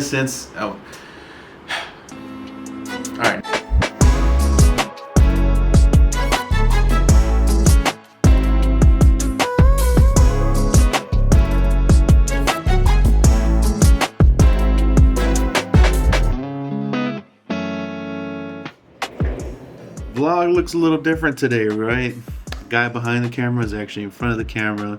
Since all right. Vlog looks a little different today, right? The guy behind the camera is actually in front of the camera.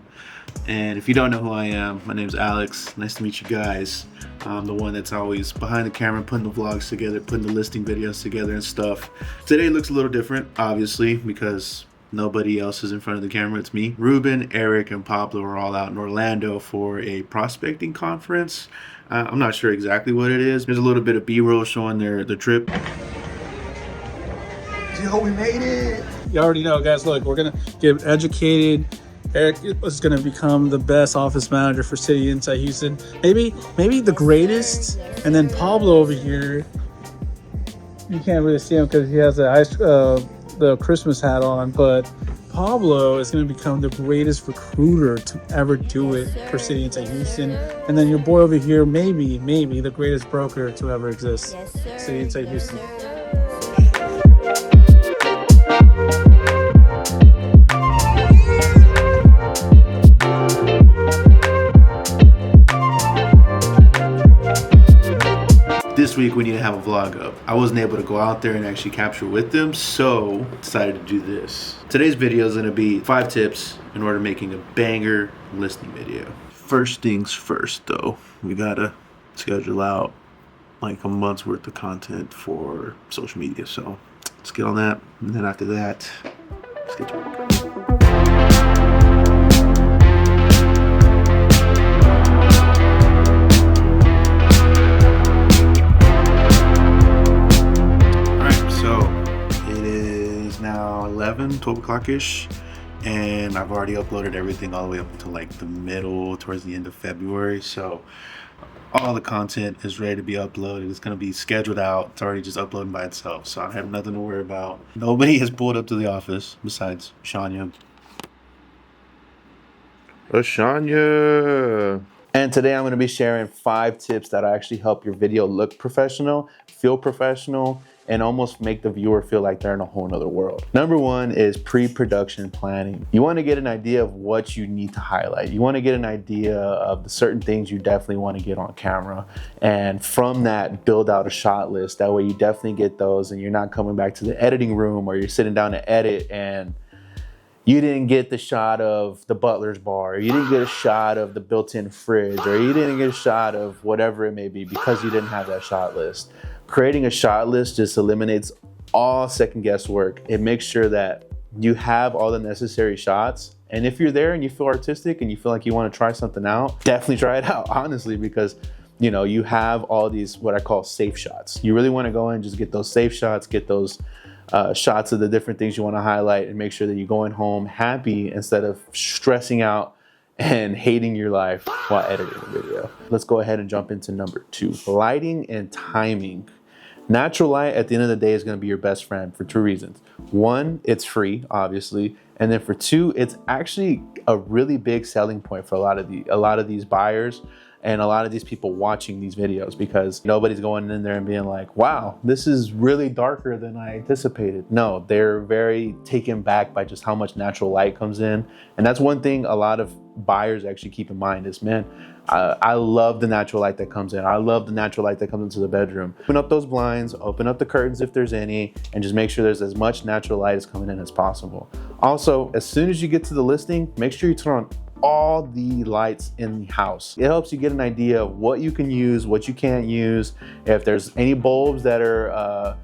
And if you don't know who I am, my name's Alex. Nice to meet you guys. I'm the one that's always behind the camera, putting the vlogs together, putting the listing videos together and stuff. Today looks a little different, obviously, because nobody else is in front of the camera. It's me. Ruben, Eric, and Pablo are all out in Orlando for a prospecting conference. I'm not sure exactly what it is. There's a little bit of B-roll showing their trip. Yo, we made it! You already know, guys. Look, we're gonna get educated. Eric is gonna become the best office manager for City Insight Houston. Maybe the greatest. And then Pablo over here, you can't really see him because he has the Christmas hat on. But Pablo is gonna become the greatest recruiter to ever do it for City Insight Houston. And then your boy over here, maybe the greatest broker to ever exist. Yes, sir. City Insight Houston. This week we need to have a vlog up. I wasn't able to go out there and actually capture with them, so decided to do this. Today's video is gonna be 5 tips in order to making a banger listing video. First things first though, we gotta schedule out like a month's worth of content for social media. So let's get on that. And then after that, let's get to work. Now 12 o'clock-ish, and I've already uploaded everything all the way up until like the middle towards the end of February. So all the content is ready to be uploaded. It's going to be scheduled out. It's already just uploading by itself, so I have nothing to worry about. Nobody has pulled up to the office besides Shania. Shania. And today I'm going to be sharing 5 tips that actually help your video look professional, feel professional, and almost make the viewer feel like they're in a whole nother world. Number 1 is pre-production planning. You want to get an idea of what you need to highlight. You want to get an idea of the certain things you definitely want to get on camera. And from that, build out a shot list. That way you definitely get those and you're not coming back to the editing room or you're sitting down to edit and you didn't get the shot of the butler's bar, or you didn't get a shot of the built-in fridge, or you didn't get a shot of whatever it may be because you didn't have that shot list. Creating a shot list just eliminates all second guesswork. It makes sure that you have all the necessary shots. And if you're there and you feel artistic and you feel like you want to try something out, definitely try it out, honestly, because you know, you have all these, what I call safe shots. You really want to go in and just get those safe shots, get those shots of the different things you want to highlight and make sure that you're going home happy instead of stressing out and hating your life while editing the video. Let's go ahead and jump into number 2, lighting and timing. Natural light at the end of the day is going to be your best friend for 2 reasons. 1, it's free, obviously. And then for 2, it's actually a really big selling point for a lot of these buyers and a lot of these people watching these videos, because nobody's going in there and being like, wow, this is really darker than I anticipated. No, they're very taken back by just how much natural light comes in. And that's one thing a lot of buyers actually keep in mind is, man, I love the natural light that comes in. I love the natural light that comes into the bedroom. Open up those blinds, open up the curtains if there's any, and just make sure there's as much natural light as coming in as possible. Also, as soon as you get to the listing, make sure you turn on all the lights in the house. It helps you get an idea of what you can use, what you can't use. If there's any bulbs that are,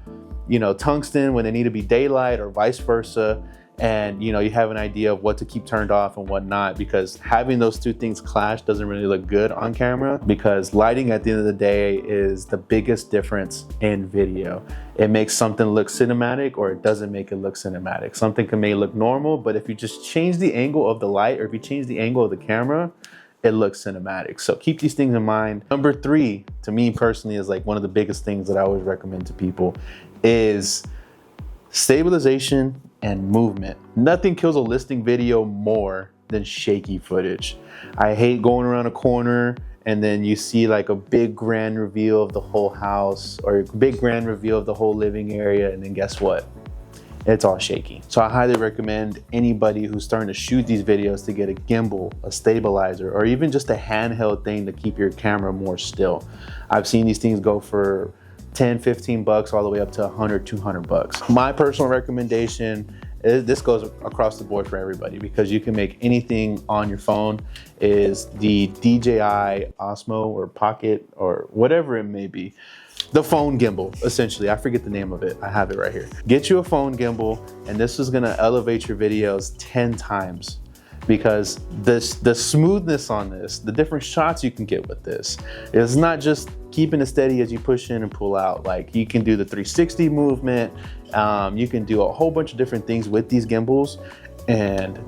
tungsten when they need to be daylight or vice versa. And you have an idea of what to keep turned off and what not, because having those 2 things clash doesn't really look good on camera, because lighting at the end of the day is the biggest difference in video. It makes something look cinematic or it doesn't make it look cinematic. Something may look normal, but if you just change the angle of the light or if you change the angle of the camera, it looks cinematic. So keep these things in mind. Number 3, to me personally, is like one of the biggest things that I always recommend to people is stabilization and movement. Nothing kills a listing video more than shaky footage. I hate going around a corner and then you see like a big grand reveal of the whole house or a big grand reveal of the whole living area, and then guess what? It's all shaky. So I highly recommend anybody who's starting to shoot these videos to get a gimbal, a stabilizer, or even just a handheld thing to keep your camera more still. I've seen these things go for 10, 15 bucks all the way up to 100, 200 bucks. My personal recommendation is, this goes across the board for everybody because you can make anything on your phone, is the DJI Osmo or Pocket or whatever it may be. The phone gimbal, essentially. I forget the name of it. I have it right here. Get you a phone gimbal, and this is gonna elevate your videos 10 times because the smoothness on this, the different shots you can get with this, is not just keeping it steady as you push in and pull out. Like, you can do the 360 movement. You can do a whole bunch of different things with these gimbals. And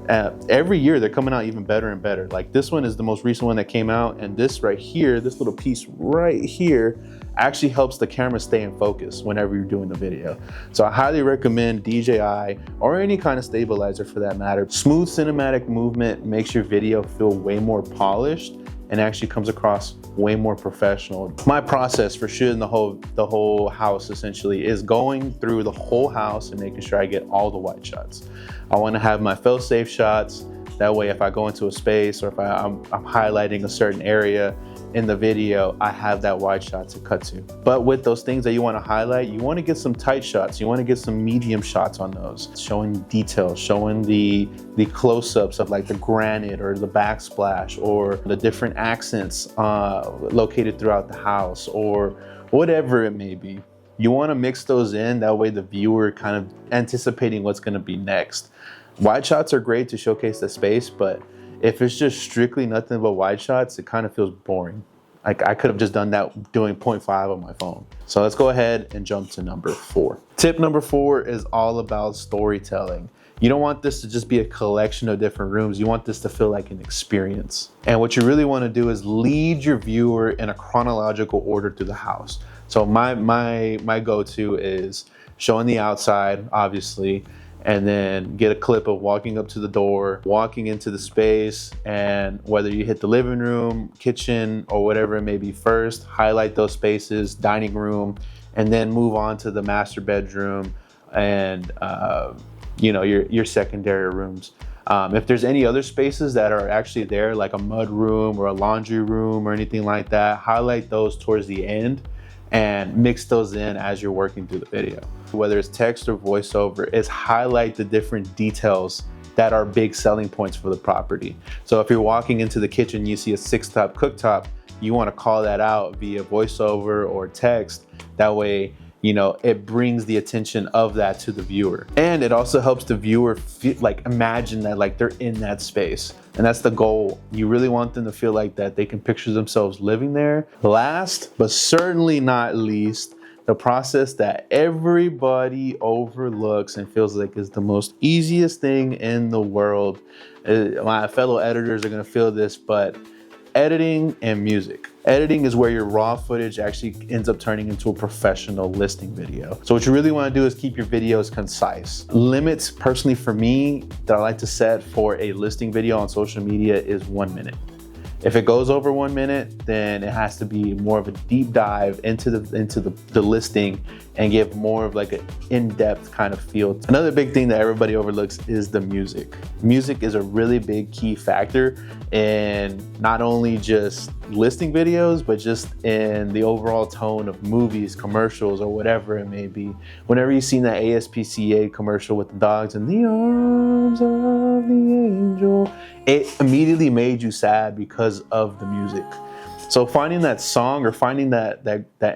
every year they're coming out even better and better. Like, this one is the most recent one that came out, and this right here, this little piece right here, actually helps the camera stay in focus whenever you're doing the video. So I highly recommend DJI or any kind of stabilizer for that matter. Smooth cinematic movement makes your video feel way more polished and actually comes across way more professional. My process for shooting the whole house essentially is going through the whole house and making sure I get all the wide shots. I want to have my fail-safe shots. That way, if I go into a space or if I'm highlighting a certain area in the video, I have that wide shot to cut to. But with those things that you want to highlight, you want to get some tight shots. You want to get some medium shots on those, showing details, showing the close-ups of like the granite or the backsplash or the different accents located throughout the house or whatever it may be. You want to mix those in, that way the viewer kind of anticipating what's going to be next. Wide shots are great to showcase the space, but if it's just strictly nothing but wide shots, it kind of feels boring. Like, I could have just done that doing 0.5 on my phone. So let's go ahead and jump to number 4. Tip number 4 is all about storytelling. You don't want this to just be a collection of different rooms. You want this to feel like an experience. And what you really want to do is lead your viewer in a chronological order through the house. So my go-to is showing the outside, obviously, and then get a clip of walking up to the door, walking into the space, and whether you hit the living room, kitchen, or whatever it may be first, highlight those spaces, dining room, and then move on to the master bedroom and your secondary rooms. If there's any other spaces that are actually there, like a mud room or a laundry room or anything like that, highlight those towards the end and mix those in as you're working through the video. Whether it's text or voiceover, is highlight the different details that are big selling points for the property. So if you're walking into the kitchen, you see a 6-top cooktop, you want to call that out via voiceover or text. That way, it brings the attention of that to the viewer. And it also helps the viewer imagine that like they're in that space. And that's the goal. You really want them to feel like that they can picture themselves living there. Last, but certainly not least, the process that everybody overlooks and feels like is the most easiest thing in the world. My fellow editors are gonna feel this, but editing and music. Editing is where your raw footage actually ends up turning into a professional listing video. So what you really want to do is keep your videos concise. Limits, personally for me, that I like to set for a listing video on social media is 1 minute. If it goes over 1 minute, then it has to be more of a deep dive into the listing and give more of like an in-depth kind of feel. Another big thing that everybody overlooks is the music. Music is a really big key factor in not only just listing videos, but just in the overall tone of movies, commercials, or whatever it may be. Whenever you've seen that ASPCA commercial with the dogs in the arms of the angel, it immediately made you sad because of the music. So finding that song or finding that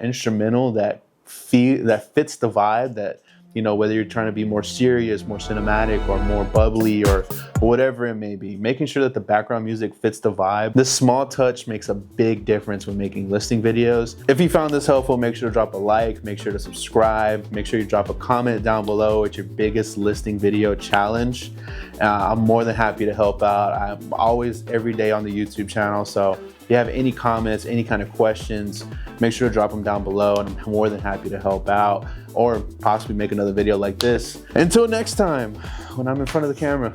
instrumental that fits the vibe, that whether you're trying to be more serious, more cinematic, or more bubbly, or whatever it may be, making sure that the background music fits the vibe. This small touch makes a big difference when making listing videos. If you found this helpful, make sure to drop a like, make sure to subscribe, make sure you drop a comment down below with your biggest listing video challenge. I'm more than happy to help out. I'm always every day on the YouTube channel, so if you have any comments, any kind of questions, make sure to drop them down below, and I'm more than happy to help out or possibly make another video like this. Until next time, when I'm in front of the camera.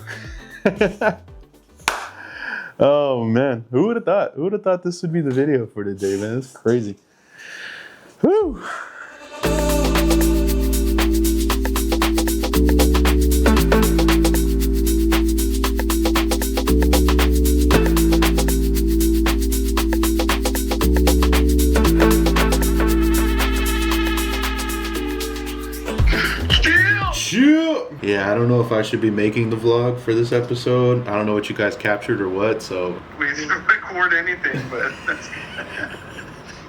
Oh man, who would have thought? Who would have thought this would be the video for today, man? It's crazy. Whew. Yeah, I don't know if I should be making the vlog for this episode. I don't know what you guys captured or what, so. We didn't record anything, but that's